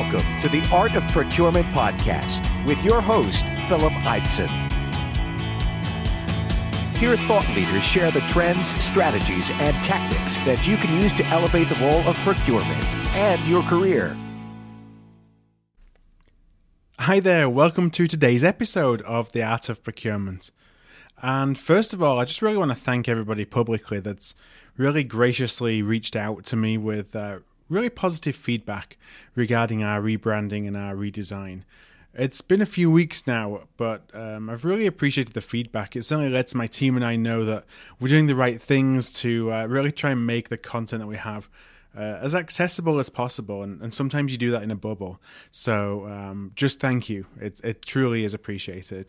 Welcome to the Art of Procurement podcast with your host, Philip Eidson. Here, thought leaders share the trends, strategies, and tactics that you can use to elevate the role of procurement and your career. Hi there, welcome to today's episode of The Art of Procurement. And first of all, I just really want to thank everybody publicly that's really graciously reached out to me with really positive feedback regarding our rebranding and our redesign. It's been a few weeks now, but I've really appreciated the feedback. It certainly lets my team and I know that we're doing the right things to really try and make the content that we have as accessible as possible, and sometimes you do that in a bubble. So just thank you. It truly is appreciated.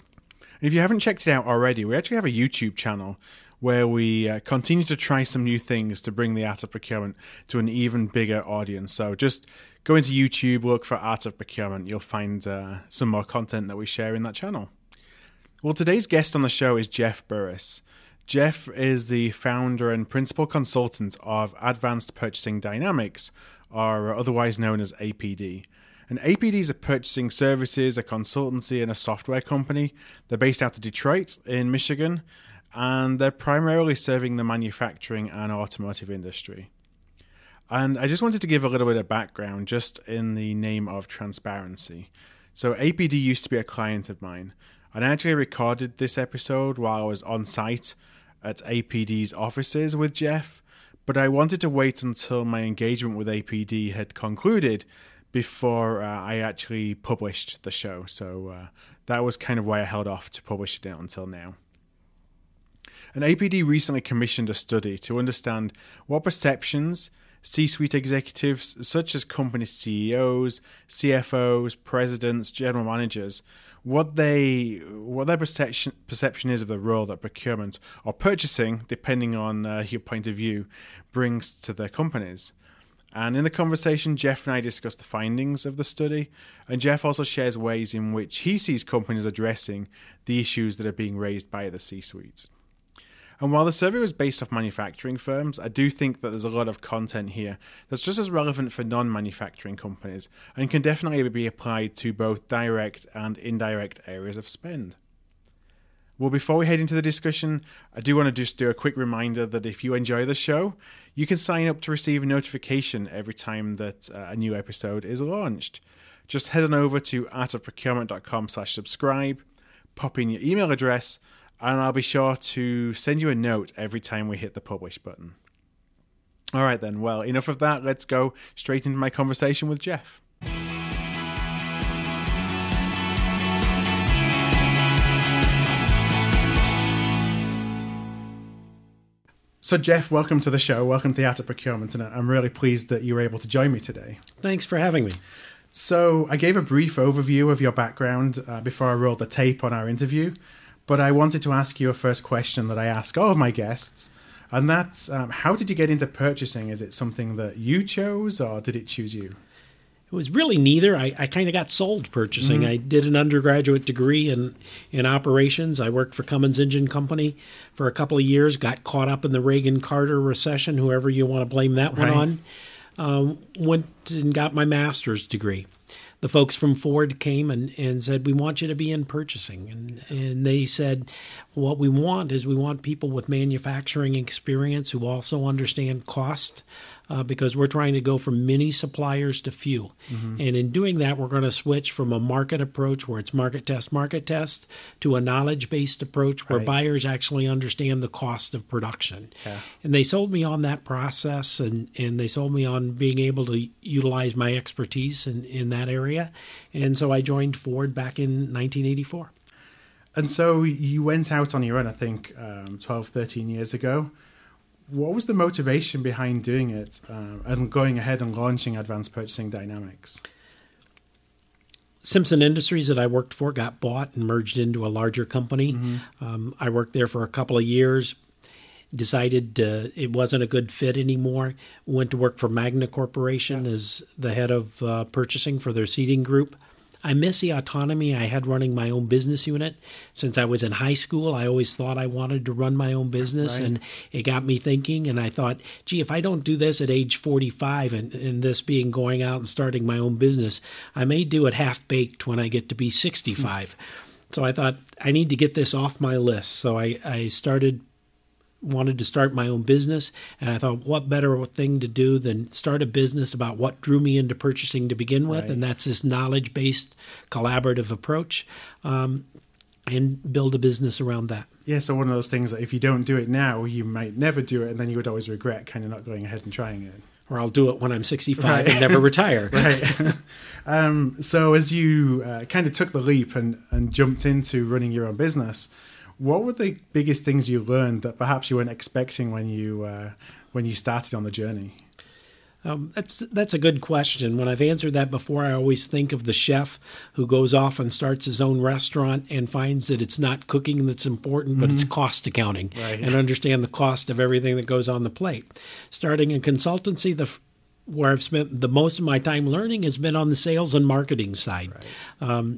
And if you haven't checked it out already, we actually have a YouTube channel where we continue to try some new things to bring the Art of Procurement to an even bigger audience. So just go into YouTube, look for Art of Procurement. You'll find some more content that we share in that channel. Well, today's guest on the show is Jeoff Burris. Jeff is the founder and principal consultant of Advanced Purchasing Dynamics, or otherwise known as APD. And APD is a purchasing services, a consultancy, and a software company. They're based out of Detroit in Michigan, and they're primarily serving the manufacturing and automotive industry. And I just wanted to give a little bit of background just in the name of transparency. So APD used to be a client of mine, and I actually recorded this episode while I was on site at APD's offices with Jeff, but I wanted to wait until my engagement with APD had concluded before I actually published the show. So that was kind of why I held off to publish it until now. And APD recently commissioned a study to understand what perceptions C-suite executives, such as company CEOs, CFOs, presidents, general managers, what their perception is of the role that procurement or purchasing, depending on your point of view, brings to their companies. And in the conversation, Jeff and I discussed the findings of the study, and Jeff also shares ways in which he sees companies addressing the issues that are being raised by the C-suite. And while the survey was based off manufacturing firms, I do think that there's a lot of content here that's just as relevant for non-manufacturing companies and can definitely be applied to both direct and indirect areas of spend. Well, before we head into the discussion, I do want to just do a quick reminder that if you enjoy the show, you can sign up to receive a notification every time that a new episode is launched. Just head on over to artofprocurement.com/subscribe, pop in your email address, and I'll be sure to send you a note every time we hit the publish button. All right then, well, enough of that. Let's go straight into my conversation with Jeff. So Jeff, welcome to the show. Welcome to the Art of Procurement, and I'm really pleased that you were able to join me today. Thanks for having me. So I gave a brief overview of your background before I rolled the tape on our interview, but I wanted to ask you a first question that I ask all of my guests, and that's how did you get into purchasing? Is it something that you chose, or did it choose you? It was really neither. I kind of got sold purchasing. I did an undergraduate degree in operations. I worked for Cummins Engine Company for a couple of years, got caught up in the Reagan-Carter recession, whoever you want to blame that one on. Went and got my master's degree. The folks from Ford came and said, we want you to be in purchasing. And they said, what we want is we want people with manufacturing experience who also understand cost, because we're trying to go from many suppliers to few. And in doing that, we're going to switch from a market approach where it's market test, to a knowledge-based approach where buyers actually understand the cost of production. And they sold me on that process, and they sold me on being able to utilize my expertise in that area. And so I joined Ford back in 1984. And so you went out on your own, I think, 12, 13 years ago. What was the motivation behind doing it and going ahead and launching Advanced Purchasing Dynamics? Simpson Industries that I worked for got bought and merged into a larger company. I worked there for a couple of years, decided it wasn't a good fit anymore, went to work for Magna Corporation as the head of purchasing for their seating group. I miss the autonomy I had running my own business unit. Since I was in high school, I always thought I wanted to run my own business, Right. and it got me thinking. And I thought, gee, if I don't do this at age 45 and this being going out and starting my own business, I may do it half-baked when I get to be 65. So I thought, I need to get this off my list. So I wanted to start my own business, and I thought, what better thing to do than start a business about what drew me into purchasing to begin with, Right. and that's this knowledge-based collaborative approach, and build a business around that. Yeah, so one of those things that if you don't do it now, you might never do it, and then you would always regret kind of not going ahead and trying it. Or I'll do it when I'm 65 Right. and never retire. Right. So as you kind of took the leap and jumped into running your own business, what were the biggest things you learned that perhaps you weren't expecting when you started on the journey? That's a good question. When I've answered that before, I always think of the chef who goes off and starts his own restaurant and finds that it's not cooking that's important, but it's cost accounting, Right. and understand the cost of everything that goes on the plate. Starting in consultancy, where I've spent the most of my time learning has been on the sales and marketing side. Right.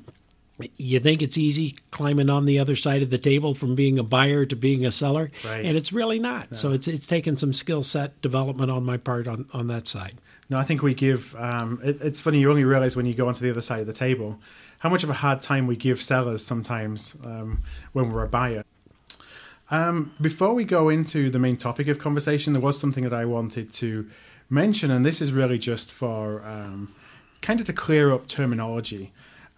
You think it's easy climbing on the other side of the table from being a buyer to being a seller, Right. and it's really not. No. So it's taken some skill set development on my part on that side. No, I think we give, it's funny, you only realize when you go onto the other side of the table how much of a hard time we give sellers sometimes when we're a buyer. Before we go into the main topic of conversation, there was something that I wanted to mention, and this is really just for kind of to clear up terminology.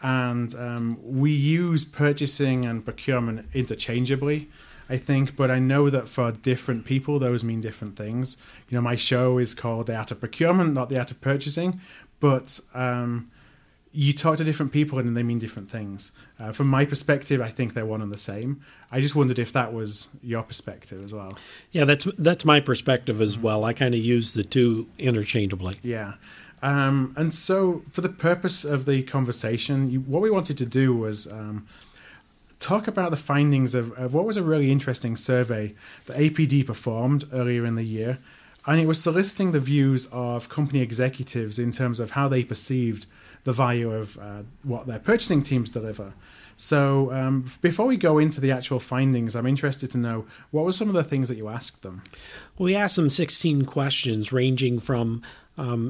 And we use purchasing and procurement interchangeably, I think, but I know that for different people, those mean different things. You know, my show is called The Art of Procurement, not The Art of Purchasing, but you talk to different people and they mean different things. From my perspective, I think they're one and the same. I just wondered if that was your perspective as well. Yeah, that's my perspective as well. I kind of use the two interchangeably. Yeah. And so for the purpose of the conversation, what we wanted to do was talk about the findings of what was a really interesting survey that APD performed earlier in the year. And it was soliciting the views of company executives in terms of how they perceived the value of what their purchasing teams deliver. So before we go into the actual findings, I'm interested to know, what were some of the things that you asked them? We asked them 16 questions ranging from,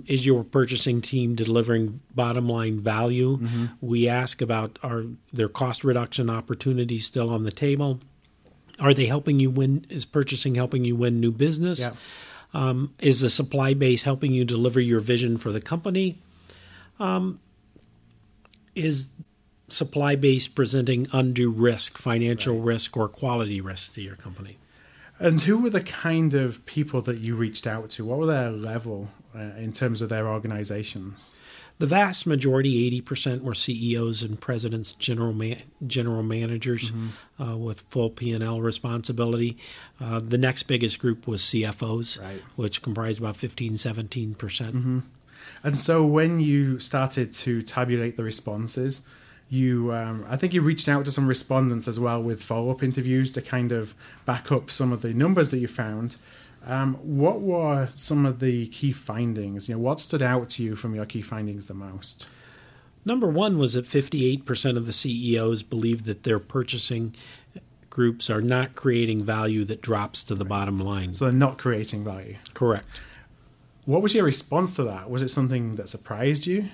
is your purchasing team delivering bottom line value? Mm-hmm. We ask about, are their cost reduction opportunities still on the table? Are they helping you win? Is purchasing helping you win new business? Yeah. Is the supply base helping you deliver your vision for the company? Is supply base presenting undue risk, financial risk, or quality risk to your company? And who were the kind of people that you reached out to? What were their level in terms of their organizations? The vast majority, 80%, were CEOs and presidents, general managers with full P&L responsibility. The next biggest group was CFOs, Right. which comprised about 15-17%. Mm-hmm. And so when you started to tabulate the responses, I think you reached out to some respondents as well with follow-up interviews to kind of back up some of the numbers that you found. What were some of the key findings? You know, what stood out to you from your key findings the most? Number one was that 58% of the CEOs believe that their purchasing groups are not creating value that drops to the bottom line. So they're not creating value. Correct. What was your response to that? Was it something that surprised you?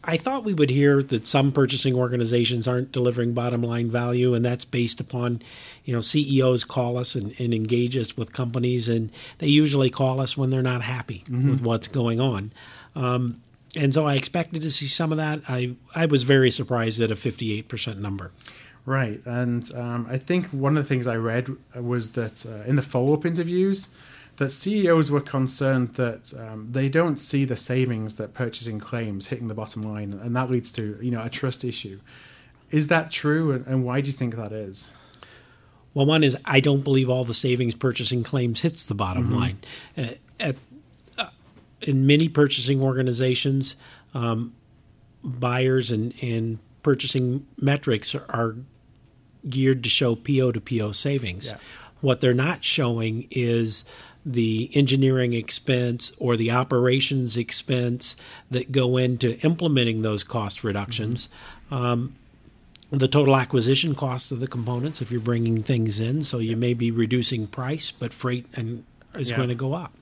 I thought we would hear that some purchasing organizations aren't delivering bottom line value, and that's based upon, CEOs call us and engage us with companies, and they usually call us when they're not happy with what's going on. And so I expected to see some of that. I was very surprised at a 58% number. Right. And I think one of the things I read was that in the follow-up interviews, that CEOs were concerned that they don't see the savings that purchasing claims hitting the bottom line, and that leads to a trust issue. Is that true, and why do you think that is? Well, one is I don't believe all the savings purchasing claims hits the bottom line. In many purchasing organizations, buyers and purchasing metrics are geared to show PO to PO savings. Yeah. What they're not showing is the engineering expense or the operations expense that go into implementing those cost reductions. The total acquisition cost of the components if you're bringing things in. So you may be reducing price, but freight is going to go up.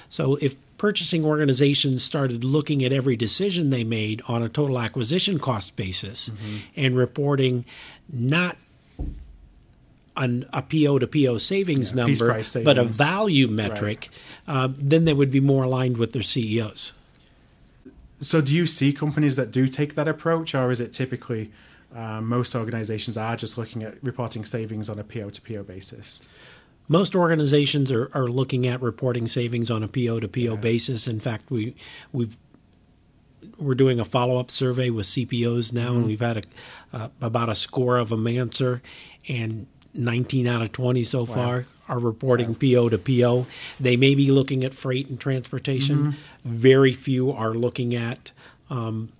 So if purchasing organizations started looking at every decision they made on a total acquisition cost basis and reporting not a PO to PO savings number, but a value metric, then they would be more aligned with their CEOs. So do you see companies that do take that approach, or is it typically most organizations are just looking at reporting savings on a PO to PO basis? Most organizations are looking at reporting savings on a PO to PO basis. In fact, we're doing a follow-up survey with CPOs now, and we've had about a score of them answer, and 19 out of 20 so far are reporting PO to PO. They may be looking at freight and transportation. Very few are looking at then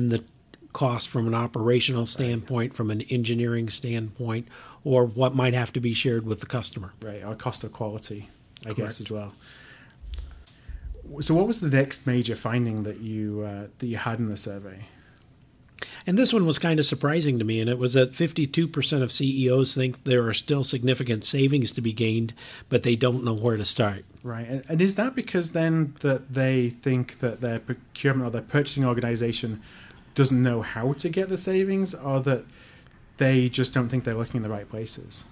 the cost from an operational standpoint, from an engineering standpoint, or what might have to be shared with the customer. Right, or cost of quality, I guess, as well. So what was the next major finding that you had in the survey? And this one was kind of surprising to me, and it was that 52% of CEOs think there are still significant savings to be gained, but they don't know where to start. Right, and is that because then that they think that their procurement or their purchasing organization doesn't know how to get the savings, or that they just don't think they're looking in the right places?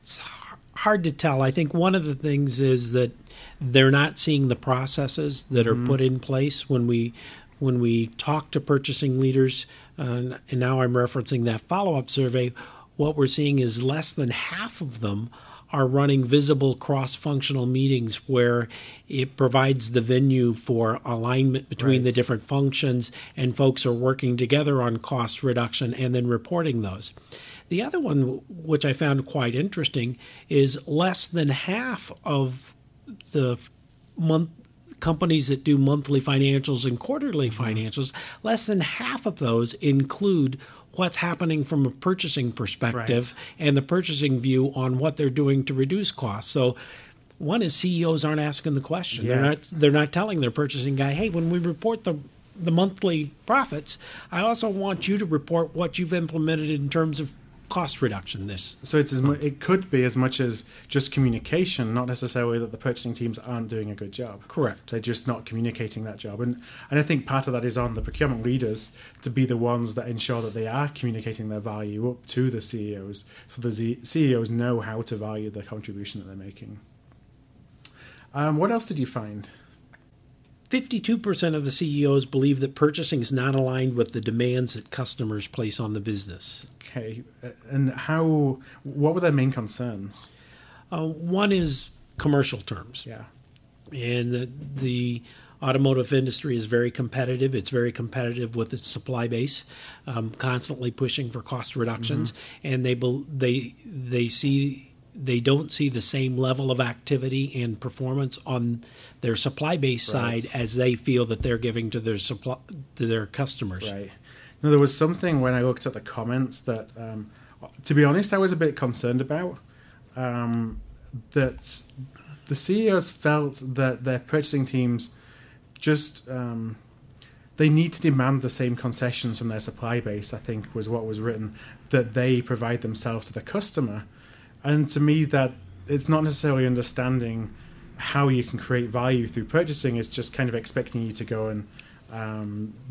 It's hard to tell. I think one of the things is that they're not seeing the processes that are put in place when we talk to purchasing leaders, and now I'm referencing that follow-up survey. What we're seeing is less than half of them are running visible cross-functional meetings where it provides the venue for alignment between the different functions, and folks are working together on cost reduction and then reporting those. The other one, which I found quite interesting, is less than half of the companies that do monthly financials and quarterly financials, less than half of those include what's happening from a purchasing perspective and the purchasing view on what they're doing to reduce costs. So one is CEOs aren't asking the question. They're not telling their purchasing guy, hey, when we report the monthly profits, I also want you to report what you've implemented in terms of cost reduction. So it could be as much as just communication, not necessarily that the purchasing teams aren't doing a good job. Correct. They're just not communicating that job. And I think part of that is on the procurement leaders to be the ones that ensure that they are communicating their value up to the CEOs, so the CEOs know how to value the contribution that they're making. What else did you find? 52% of the CEOs believe that purchasing is not aligned with the demands that customers place on the business. Okay, and what were their main concerns? One is commercial terms. Yeah. And the automotive industry is very competitive. It's very competitive with its supply base, constantly pushing for cost reductions, and they don't see the same level of activity and performance on their supply base side as they feel that they're giving to their customers. Right. Now, there was something when I looked at the comments that, to be honest, I was a bit concerned about. That the CEOs felt that their purchasing teams just they need to demand the same concessions from their supply base, I think was what was written, that they provide themselves to the customer. And to me, that it's not necessarily understanding how you can create value through purchasing. It's just kind of expecting you to go and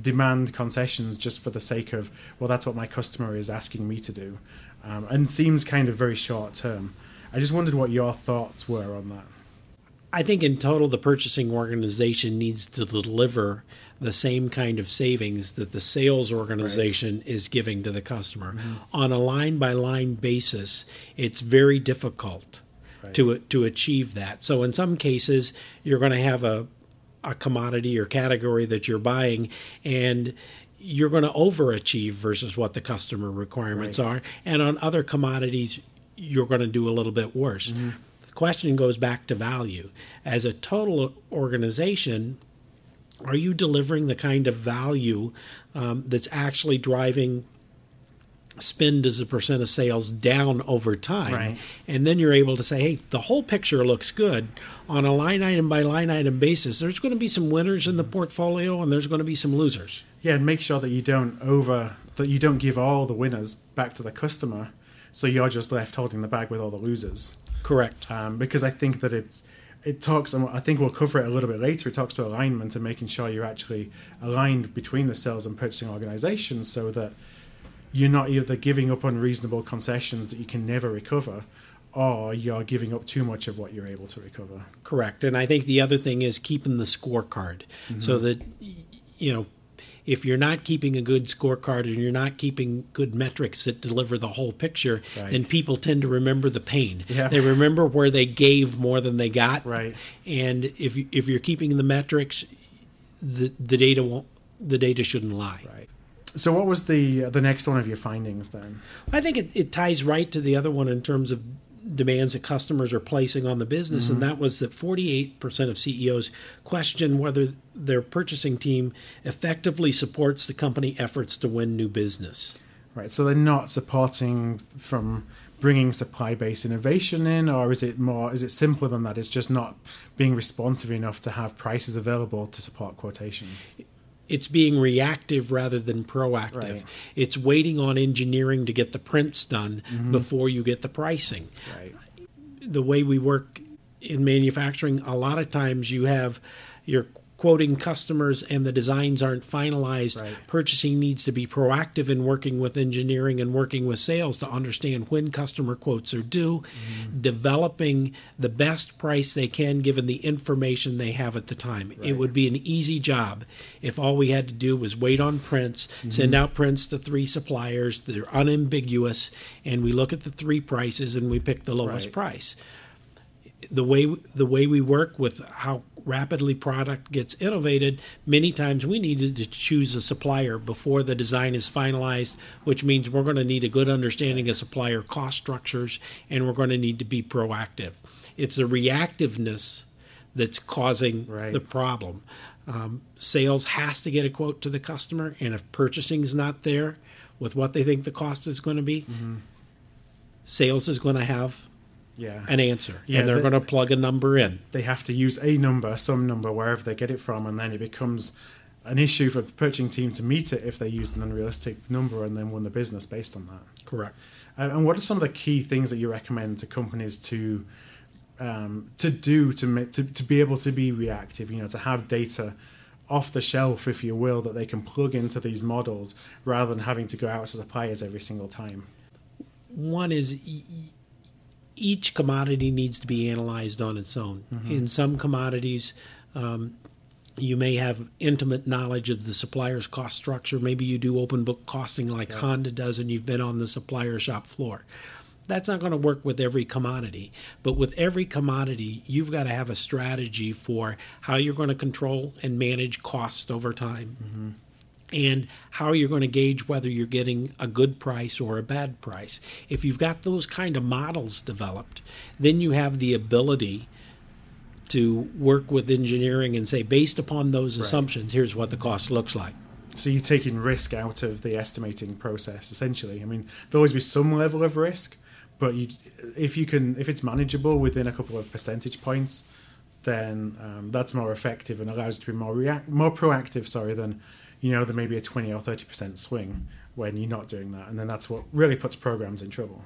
demand concessions just for the sake of, well, that's what my customer is asking me to do. And seems kind of very short term. I just wondered what your thoughts were on that. I think in total, the purchasing organization needs to deliver the same kind of savings that the sales organization is giving to the customer. On a line-by-line basis, it's very difficult to achieve that. So in some cases, you're going to have a commodity or category that you're buying, and you're going to overachieve versus what the customer requirements are. And on other commodities, you're going to do a little bit worse. The question goes back to value. As a total organization, are you delivering the kind of value that's actually driving spend as a percent of sales down over time. Right. And then you're able to say, hey, the whole picture looks good. On a line item by line item basis, there's going to be some winners in the portfolio and there's going to be some losers. Yeah, and make sure that you don't give all the winners back to the customer, so you're just left holding the bag with all the losers. Correct. Because I think that it talks, and I think we'll cover it a little bit later, it talks to alignment and making sure you're actually aligned between the sales and purchasing organizations so that you're not either giving up unreasonable concessions that you can never recover, or you're giving up too much of what you're able to recover. Correct. And I think the other thing is keeping the scorecard so that, if you're not keeping a good scorecard and you're not keeping good metrics that deliver the whole picture, right, then people tend to remember the pain. Yeah. They remember where they gave more than they got. Right. And if you're keeping the metrics, the data shouldn't lie. Right. So what was the next one of your findings then? I think it ties right to the other one in terms of demands that customers are placing on the business, and that was that 48% of CEOs question whether their purchasing team effectively supports the company efforts to win new business. Right, so they're not supporting from bringing supply-based innovation in, or is it simpler than that? It's just not being responsive enough to have prices available to support quotations. It's being reactive rather than proactive. Right. It's waiting on engineering to get the prints done before you get the pricing. Right. The way we work in manufacturing, a lot of times you're quoting customers and the designs aren't finalized. Right. Purchasing needs to be proactive in working with engineering and working with sales to understand when customer quotes are due, developing the best price they can given the information they have at the time. Right. It would be an easy job if all we had to do was wait on prints, send out prints to 3 suppliers, they're unambiguous, and we look at the 3 prices and we pick the lowest Right. price. The way we work with how rapidly product gets innovated, many times we needed to choose a supplier before the design is finalized, which means we're going to need a good understanding of supplier cost structures, and we're going to need to be proactive. It's the reactiveness that's causing Right. the problem. Sales has to get a quote to the customer, and if purchasing's not there with what they think the cost is going to be, sales is going to have an answer, and they're going to plug a number in. They have to use some number, wherever they get it from, and then it becomes an issue for the purchasing team to meet it if they use an unrealistic number and then win the business based on that. Correct. And what are some of the key things that you recommend to companies to do to be able to be reactive? To have data off the shelf, if you will, that they can plug into these models rather than having to go out to suppliers every single time. One is each commodity needs to be analyzed on its own. In some commodities, you may have intimate knowledge of the supplier's cost structure. Maybe you do open book costing like Honda does, and you've been on the supplier shop floor. That's not going to work with every commodity. But with every commodity, you've got to have a strategy for how you're going to control and manage costs over time. And how you're going to gauge whether you're getting a good price or a bad price. If you've got those kind of models developed, then you have the ability to work with engineering and say, based upon those assumptions, here's what the cost looks like. So you're taking risk out of the estimating process, essentially. I mean, there'll always be some level of risk, but if it's manageable within a couple of percentage points, then that's more effective and allows you to be more proactive. Than there may be a 20 or 30% swing when you're not doing that, and then that's what really puts programs in trouble.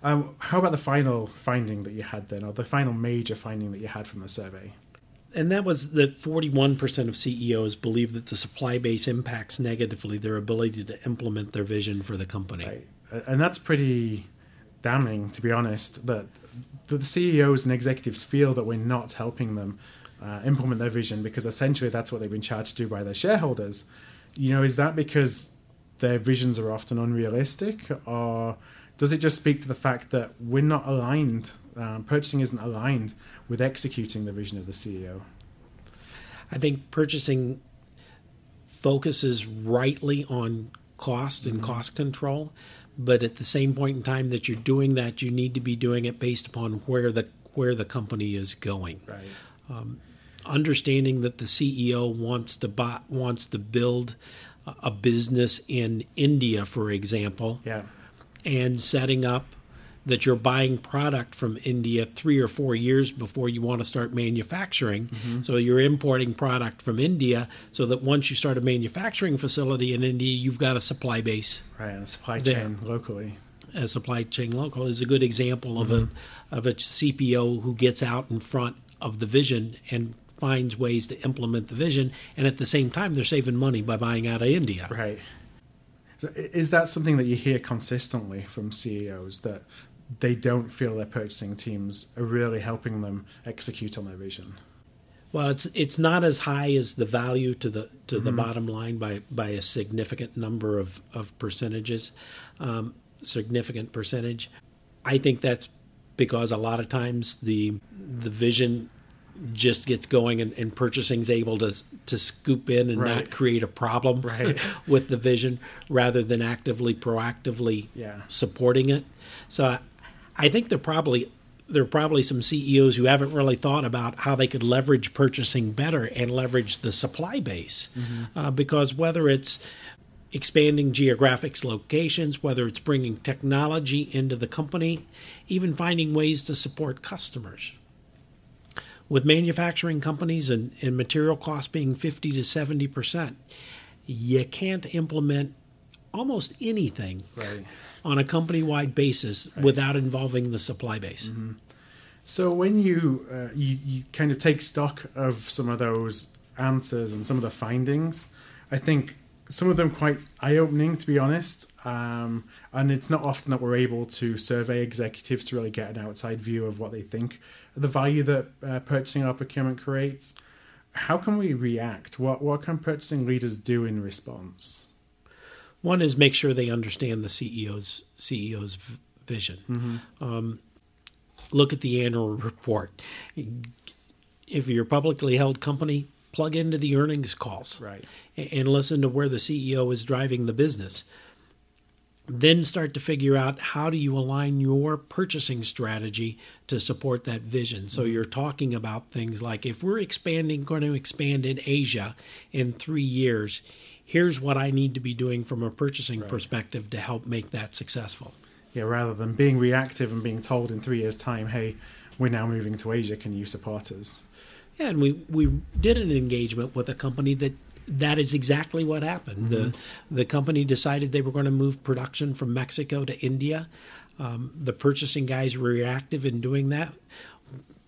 How about the final finding that you had then, or the final major finding that you had from the survey? And that was that 41% of CEOs believe that the supply base impacts negatively their ability to implement their vision for the company. Right. And that's pretty damning, to be honest, that the CEOs and executives feel that we're not helping them implement their vision, because essentially that's what they've been charged to do by their shareholders. Is that because their visions are often unrealistic, or does it just speak to the fact that we're not aligned, purchasing isn't aligned with executing the vision of the CEO? I think purchasing focuses rightly on cost and cost control, but at the same point in time that you're doing that, you need to be doing it based upon where the company is going. Right. understanding that the CEO wants to build a business in India, for example, and setting up that you're buying product from India 3 or 4 years before you want to start manufacturing. So you're importing product from India so that once you start a manufacturing facility in India, you've got a supply base. Right, and a supply chain locally. A supply chain local is a good example of a CPO who gets out in front of the vision and finds ways to implement the vision, and at the same time they're saving money by buying out of India. Right. So is that something that you hear consistently from CEOs, that they don't feel their purchasing teams are really helping them execute on their vision? Well, it's not as high as the value to the bottom line by a significant number of percentages, significant percentage. I think that's because a lot of times the vision just gets going and purchasing's able to scoop in and not create a problem with the vision rather than proactively supporting it. So I think there are probably some CEOs who haven't really thought about how they could leverage purchasing better and leverage the supply base, because whether it's expanding geographic locations, whether it's bringing technology into the company, even finding ways to support customers. With manufacturing companies and material costs being 50 to 70%, you can't implement almost anything on a company-wide basis without involving the supply base. So when you you kind of take stock of some of those answers and some of the findings, I think some of them quite eye-opening, to be honest. And it's not often that we're able to survey executives to really get an outside view of what they think the value that purchasing or procurement creates. How can we react? What can purchasing leaders do in response? One is make sure they understand the CEO's vision. Look at the annual report. If you're a publicly held company, plug into the earnings calls and listen to where the CEO is driving the business. Then start to figure out how do you align your purchasing strategy to support that vision. So you're talking about things like, if we're going to expand in Asia in 3 years, here's what I need to be doing from a purchasing perspective to help make that successful. Yeah, rather than being reactive and being told in 3 years' time, hey, we're now moving to Asia, can you support us? Yeah, and we did an engagement with a company that is exactly what happened. The company decided they were going to move production from Mexico to India. The purchasing guys were reactive in doing that.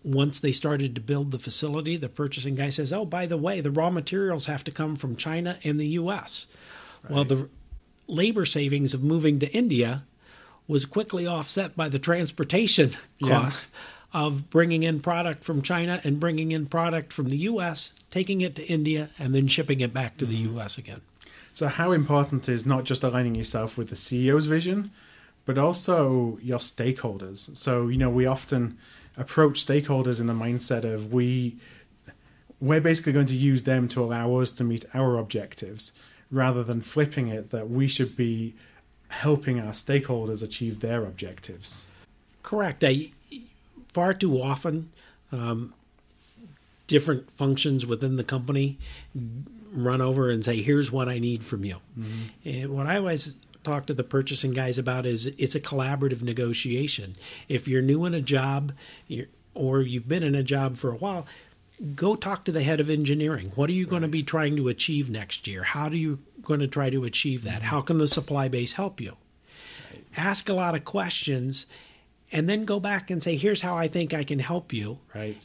Once they started to build the facility, the purchasing guy says, oh, by the way, the raw materials have to come from China and the U.S. Well, the labor savings of moving to India was quickly offset by the transportation costs of bringing in product from China and bringing in product from the U.S., taking it to India, and then shipping it back to the U.S. again. So how important is not just aligning yourself with the CEO's vision, but also your stakeholders? So, we often approach stakeholders in the mindset of we're basically going to use them to allow us to meet our objectives, rather than flipping it that we should be helping our stakeholders achieve their objectives. Correct. Far too often, different functions within the company run over and say, here's what I need from you. And what I always talk to the purchasing guys about is it's a collaborative negotiation. If you're new in a job or you've been in a job for a while, go talk to the head of engineering. What are you going to be trying to achieve next year? How are you going to try to achieve that? How can the supply base help you? Ask a lot of questions and then go back and say, here's how I think I can help you.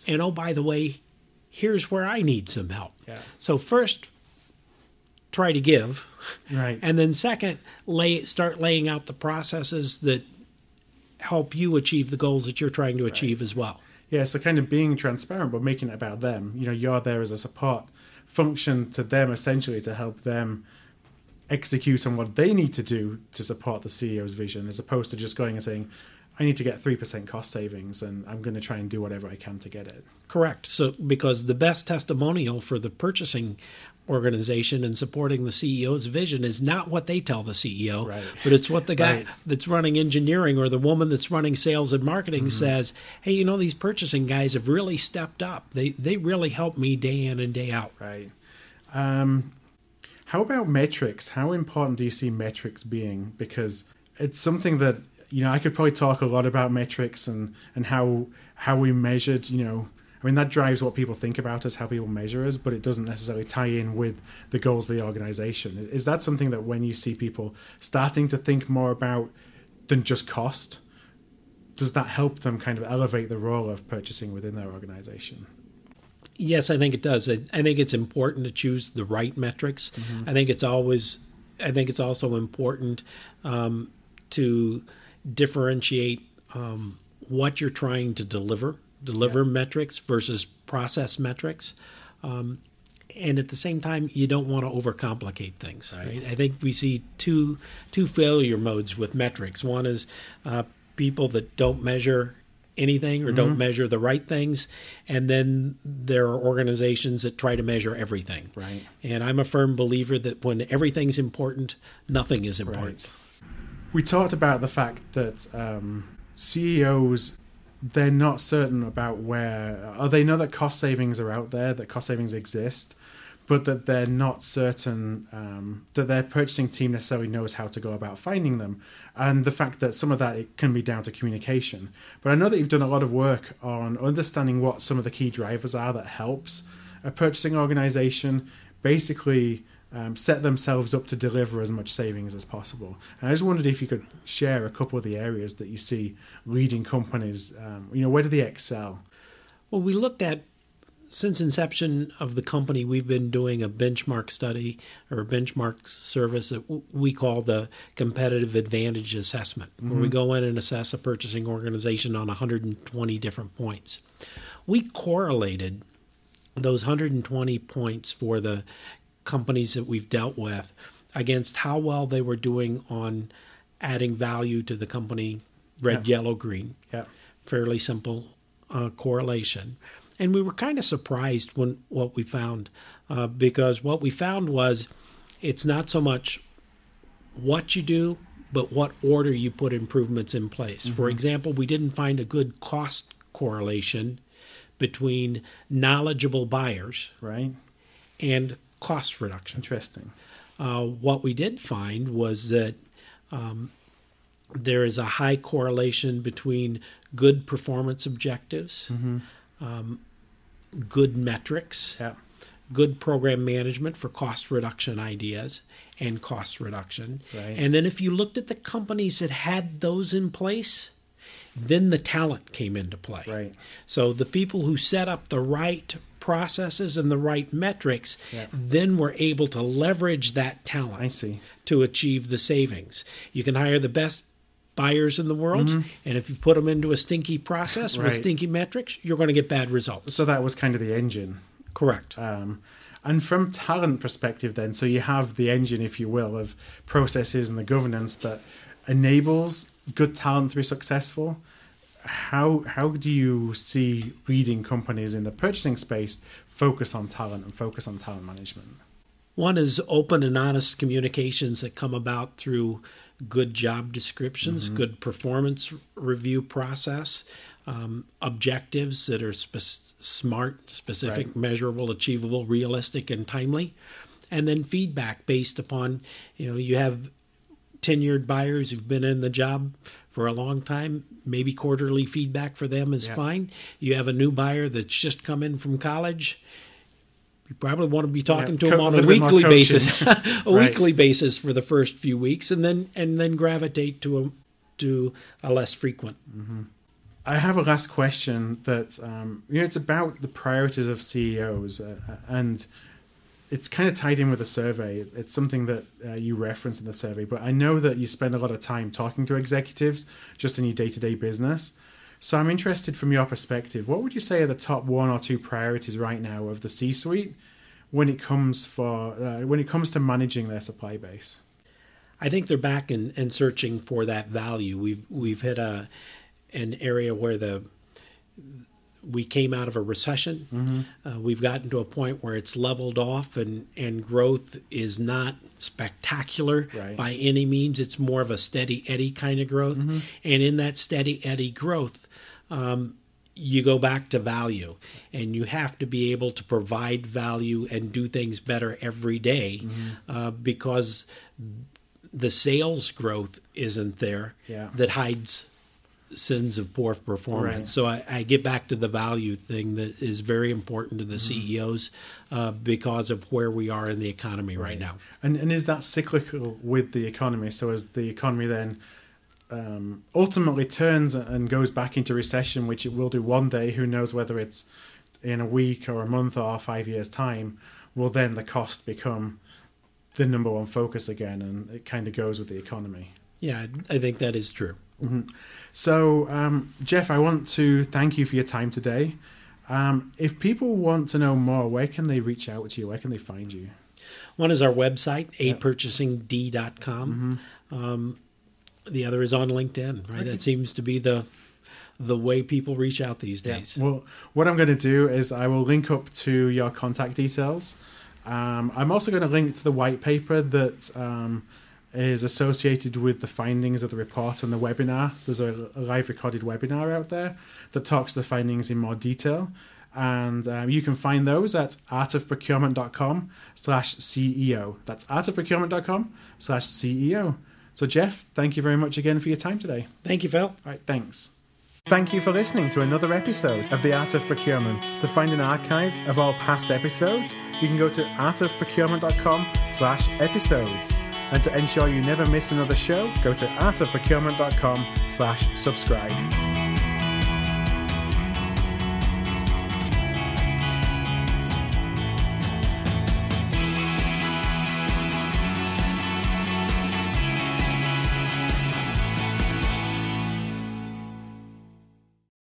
And oh, by the way, here's where I need some help. So first, try to give. And then second, start laying out the processes that help you achieve the goals that you're trying to achieve as well. Yeah, so kind of being transparent, but making it about them. You're there as a support function to them, essentially, to help them execute on what they need to do to support the CEO's vision, as opposed to just going and saying, I need to get 3% cost savings and I'm going to try and do whatever I can to get it. Correct. So because the best testimonial for the purchasing organization and supporting the CEO's vision is not what they tell the CEO, right. but it's what the guy that's running engineering or the woman that's running sales and marketing says, hey, you know, these purchasing guys have really stepped up. They really help me day in and day out. Right. How about metrics? How important do you see metrics being? Because it's something that, you know, I could probably talk a lot about metrics and how we measured, you know, I mean, that drives what people think about us, how people measure us, but it doesn't necessarily tie in with the goals of the organization. Is that something that when you see people starting to think more about than just cost, does that help them kind of elevate the role of purchasing within their organization? Yes, I think it does. I think it's important to choose the right metrics. I think it's also important to differentiate what you're trying to deliver metrics versus process metrics. And at the same time, you don't want to overcomplicate things. Right? I think we see two failure modes with metrics. One is people that don't measure anything or don't measure the right things, and then there are organizations that try to measure everything. Right. And I'm a firm believer that when everything's important, nothing is important. Right. We talked about the fact that CEOs, they're not certain about they know that cost savings are out there, that cost savings exist, but that they're not certain that their purchasing team necessarily knows how to go about finding them. And the fact that some of that it can be down to communication. But I know that you've done a lot of work on understanding what some of the key drivers are that helps a purchasing organization basically set themselves up to deliver as much savings as possible. And I just wondered if you could share a couple of the areas that you see leading companies, where do they excel? Well, we looked at, since inception of the company, we've been doing a benchmark study or a benchmark service that we call the competitive advantage assessment, where we go in and assess a purchasing organization on 120 different points. We correlated those 120 points for the companies that we've dealt with against how well they were doing on adding value to the company, red, yellow, green. Yeah. Fairly simple correlation. And we were kind of surprised when what we found, because what we found was it's not so much what you do, but what order you put improvements in place. For example, we didn't find a good cost correlation between knowledgeable buyers and cost reduction. Interesting. What we did find was that there is a high correlation between good performance objectives, good metrics, good program management for cost reduction ideas, and cost reduction. Right. And then if you looked at the companies that had those in place, then the talent came into play. Right. So the people who set up the right processes and the right metrics then were able to leverage that talent to achieve the savings. You can hire the best buyers in the world, and if you put them into a stinky process with stinky metrics, you're going to get bad results. So that was kind of the engine. Correct. And from talent perspective then, so you have the engine, if you will, of processes and the governance that enables good talent to be successful. How do you see leading companies in the purchasing space focus on talent and focus on talent management? One is open and honest communications that come about through good job descriptions, good performance review process, objectives that are smart, specific, measurable, achievable, realistic, and timely, and then feedback based upon, you have tenured buyers who've been in the job for a long time. Maybe quarterly feedback for them is fine. You have a new buyer that's just come in from college. You probably want to be talking to them on a weekly basis, weekly basis for the first few weeks, and then gravitate to a less frequent. I have a last question that it's about the priorities of CEOs, and it's kind of tied in with the survey. It's something that you reference in the survey, but I know that you spend a lot of time talking to executives just in your day-to-day business. So I'm interested from your perspective, what would you say are the top one or two priorities right now of the C-suite when it comes to managing their supply base? I think they're back and searching for that value. We've hit an area where we came out of a recession. We've gotten to a point where it's leveled off, and growth is not spectacular by any means. It's more of a steady eddy kind of growth. And in that steady eddy growth, you go back to value, and you have to be able to provide value and do things better every day, because the sales growth isn't there that hides sins of poor performance. So I get back to the value thing that is very important to the CEOs because of where we are in the economy right now. And is that cyclical with the economy? So as the economy then ultimately turns and goes back into recession, which it will do one day, who knows whether it's in a week or a month or 5 years' time, will then the cost become the number one focus again, and it kind of goes with the economy. Yeah, I think that is true. So, Jeff, I want to thank you for your time today. If people want to know more, where can they reach out to you? Where can they find you? One is our website, apurchasingd.com. The other is on LinkedIn, right? That seems to be the way people reach out these days. Well, what I'm going to do is I will link up to your contact details. I'm also going to link to the white paper that is associated with the findings of the report and the webinar. There's a live recorded webinar out there that talks the findings in more detail. And you can find those at artofprocurement.com/CEO. That's artofprocurement.com/CEO. So, Jeff, thank you very much again for your time today. Thank you, Phil. All right, thanks. Thank you for listening to another episode of The Art of Procurement. To find an archive of all past episodes, you can go to artofprocurement.com/episodes. And to ensure you never miss another show, go to artofprocurement.com/subscribe.